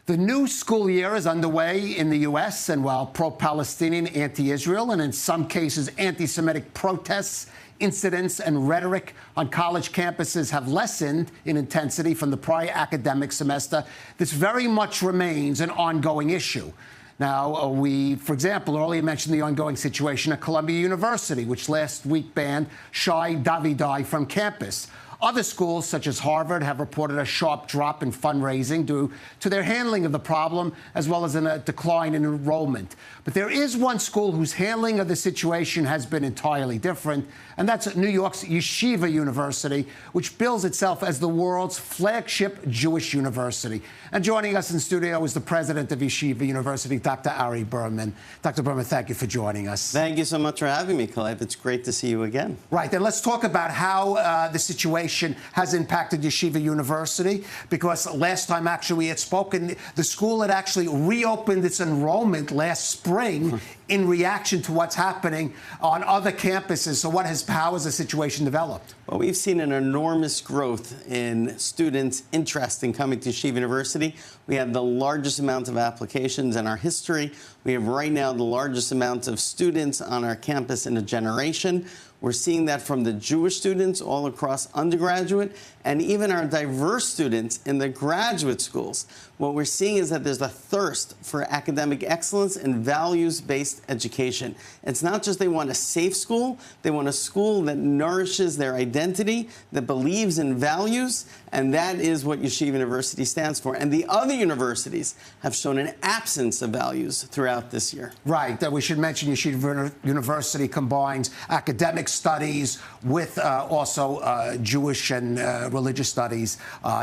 The new school year is underway in the U.S., and while pro-Palestinian, anti-Israel, and in some cases anti-Semitic protests, incidents, and rhetoric on college campuses have lessened in intensity from the prior academic semester, this very much remains an ongoing issue. Now, we, for example, earlier mentioned the ongoing situation at Columbia University, which last week banned Shai Davidai from campus. Other schools, such as Harvard, have reported a sharp drop in fundraising due to their handling of the problem, as well as a decline in enrollment. But there is one school whose handling of the situation has been entirely different, and that's New York's Yeshiva University, which bills itself as the world's flagship Jewish university. And joining us in studio is the president of Yeshiva University, Dr. Ari Berman. Dr. Berman, thank you for joining us. Thank you so much for having me, Clive. It's great to see you again. Right, and let's talk about how the situation has impacted Yeshiva University, because last time actually we had spoken, the school had actually reopened its enrollment last spring in reaction to what's happening on other campuses. So how has the situation developed? Well, we've seen an enormous growth in students' interest in coming to Yeshiva University. We have the largest amount of applications in our history. We have right now the largest amount of students on our campus in a generation. We're seeing that from the Jewish students all across undergraduate and even our diverse students in the graduate schools. What we're seeing is that there's a thirst for academic excellence and values-based education. It's not just they want a safe school, they want a school that nourishes their identity, that believes in values, and that is what Yeshiva University stands for. And the other universities have shown an absence of values throughout this year. Right. We should mention Yeshiva University combines academic studies with also Jewish and religious studies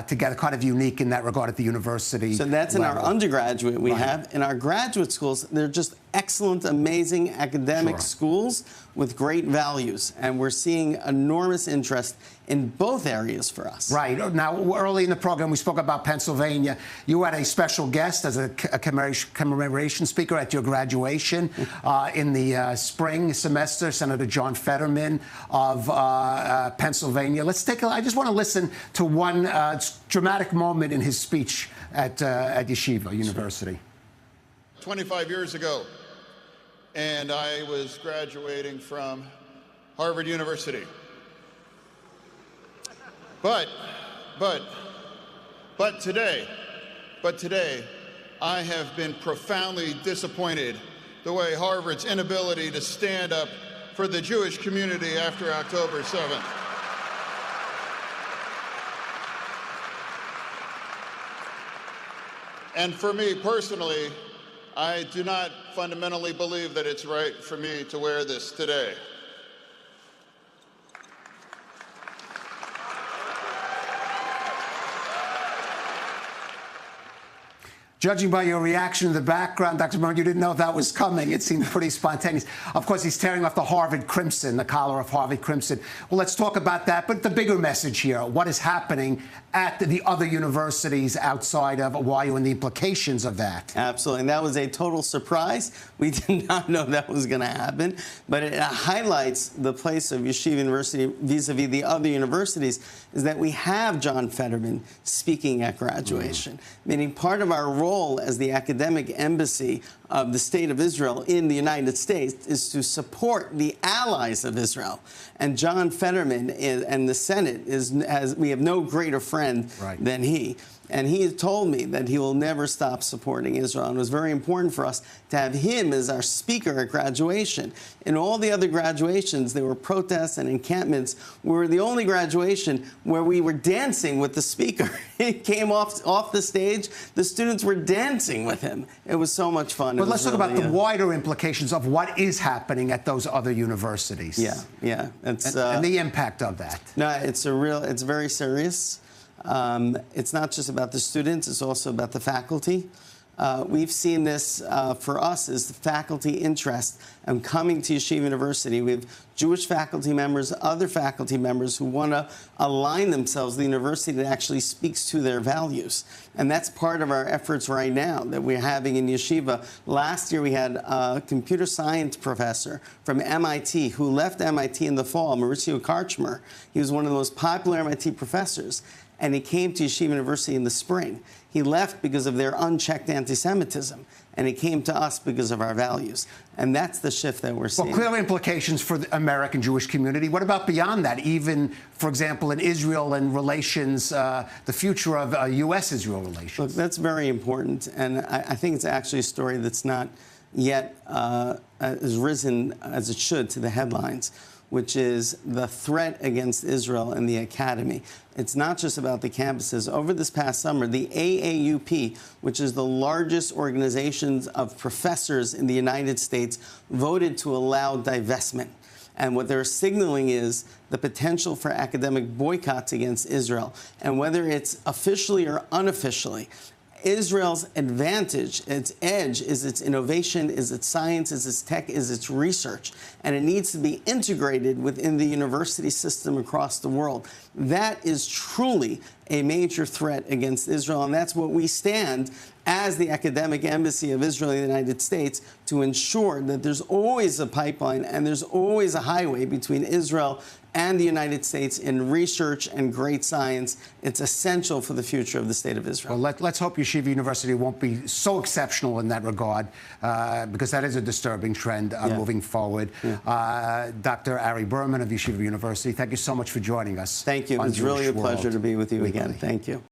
together, kind of unique in that regard at the university. So that's in level. Our undergraduate we have. In our graduate schools, they're just excellent, amazing academic schools with great values. And we're seeing enormous interest in both areas for us. Right. Now, early in the program, we spoke about Pennsylvania. You had a special guest as a commemoration speaker at your graduation in the spring semester, Senator John Fetterman of Pennsylvania. I just want to listen to one dramatic moment in his speech at Yeshiva University. 25 years ago, and I was graduating from Harvard University. But today, I have been profoundly disappointed the way Harvard's inability to stand up for the Jewish community after October 7th. And for me personally, I do not fundamentally believe that it's right for me to wear this today. Judging by your reaction in the background, Dr. Berman, you didn't know that was coming. It seemed pretty spontaneous. Of course, he's tearing off the Harvard crimson, the collar of Harvard crimson. Well, let's talk about that. But the bigger message here, what is happening at the other universities outside of YU and the implications of that? Absolutely. And that was a total surprise. We did not know that was going to happen. But it highlights the place of Yeshiva University vis-a-vis the other universities is that we have John Fetterman speaking at graduation, meaning part of our role as the academic embassy of the state of Israel in the United States is to support the allies of Israel. And John Fetterman and the Senate we have no greater friend than he. And he has told me that he will never stop supporting Israel. And it was very important for us to have him as our speaker at graduation. In all the other graduations, there were protests and encampments. We were the only graduation where we were dancing with the speaker. He came off the stage. The students were dancing with him. It was so much fun. But let's talk about the wider implications of what is happening at those other universities. Yeah. And the impact of that. No, it's very serious. It's not just about the students, it's also about the faculty. We've seen this for us as the faculty interest in coming to Yeshiva University. We have Jewish faculty members, other faculty members who want to align themselves with the university that actually speaks to their values. And that's part of our efforts right now that we're having in Yeshiva. Last year we had a computer science professor from MIT who left MIT in the fall, Mauricio Karchmer. He was one of the most popular MIT professors. and he came to Yeshiva University in the spring. He left because of their unchecked anti-Semitism, and he came to us because of our values. And that's the shift that we're seeing. Well, clear implications for the American Jewish community. What about beyond that? Even, for example, in Israel and relations, the future of U.S.-Israel relations. Look, that's very important, and I think it's actually a story that's not yet has risen as it should to the headlines, which is the threat against Israel in the academy. It's not just about the campuses. Over this past summer, the AAUP, which is the largest organization of professors in the United States, voted to allow divestment. And what they're signaling is the potential for academic boycotts against Israel. And whether it's officially or unofficially, Israel's advantage, its edge, is its innovation, is its science, is its tech, is its research. And it needs to be integrated within the university system across the world. That is truly a major threat against Israel, and that's what we stand as the academic embassy of Israel in the United States to ensure that there's always a pipeline and there's always a highway between Israel and the United States in research and great science. It's essential for the future of the State of Israel. Well, let's hope Yeshiva University won't be so exceptional in that regard, because that is a disturbing trend moving forward. Dr. Ari Berman of Yeshiva University, thank you so much for joining us. Thank you. It was really a pleasure to be with you again. Thank you.